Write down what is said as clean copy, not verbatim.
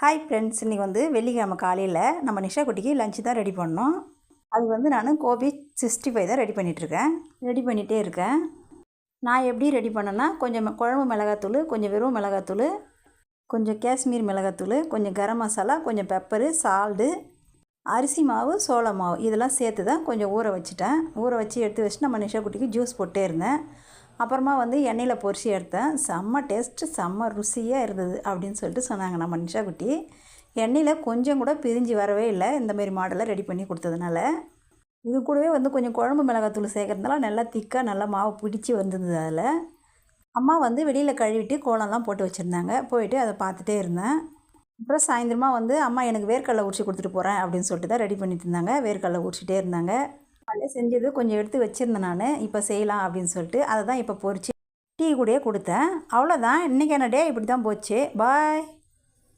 Hi friends, இன்றைக்கி வந்து வெள்ளிக்கிழமை காலையில் நம்ம நிஷா குட்டிக்கு லஞ்சு தான் ரெடி பண்ணோம். அது வந்து நான் கோபி 65 தான் ரெடி பண்ணிகிட்டே இருக்கேன். நான் எப்படி ரெடி பண்ணேன்னா, கொஞ்சம் குழம்பு மிளகாத்தூள், கொஞ்சம் வெறும் மிளகாத்தூள், கொஞ்சம் காஷ்மீர் மிளகாத்தூள், கொஞ்சம் கரம் மசாலா, கொஞ்சம் பெப்பரு, சால்ட்டு, அரிசி மாவு, சோள மாவு இதெல்லாம் சேர்த்து தான் கொஞ்சம் ஊற வச்சுட்டேன். ஊற வச்சு எடுத்து வச்சுட்டு நம்ம நிஷா குட்டிக்கு ஜூஸ் போட்டே இருந்தேன். அப்புறமா வந்து எண்ணெயில் பொரிச்சு எடுத்தேன். செம்ம டேஸ்ட்டு, செம்ம ருசியாக இருந்தது அப்படின்னு சொல்லிட்டு சொன்னாங்க நம்ம நிஷா குட்டி. எண்ணெயில் கொஞ்சம் கூட பிரிஞ்சு வரவே இல்லை, இந்தமாரி மாடலை ரெடி பண்ணி கொடுத்ததுனால. இது கூடவே வந்து கொஞ்சம் குழம்பு மிளகாத்தூள் சேர்க்குறதுனால நல்லா திக்காக நல்லா மாவு பிடிச்சி வந்திருந்தது. அதில் அம்மா வந்து வெளியில் கழுவிட்டு கோலம்லாம் போட்டு வச்சுருந்தாங்க. போயிட்டு அதை பார்த்துட்டே இருந்தேன். அப்புறம் சாயந்தரமாக வந்து அம்மா எனக்கு வேர்க்கடலை உரிச்சு கொடுத்துட்டு போகிறேன் அப்படின்னு சொல்லிட்டு தான் ரெடி பண்ணிட்டு இருந்தாங்க. வேர்க்கடலை உரிச்சிட்டே இருந்தாங்க. காலையில் செஞ்சது கொஞ்சம் எடுத்து வச்சுருந்தேன் நான், இப்போ செய்யலாம் அப்படின்னு சொல்லிட்டு அதை தான் இப்போ பொரிச்சு டீ கூடயே கொடுத்தேன். அவ்வளோதான், இன்றைக்கான டே இப்படி தான் போச்சு. பாய்.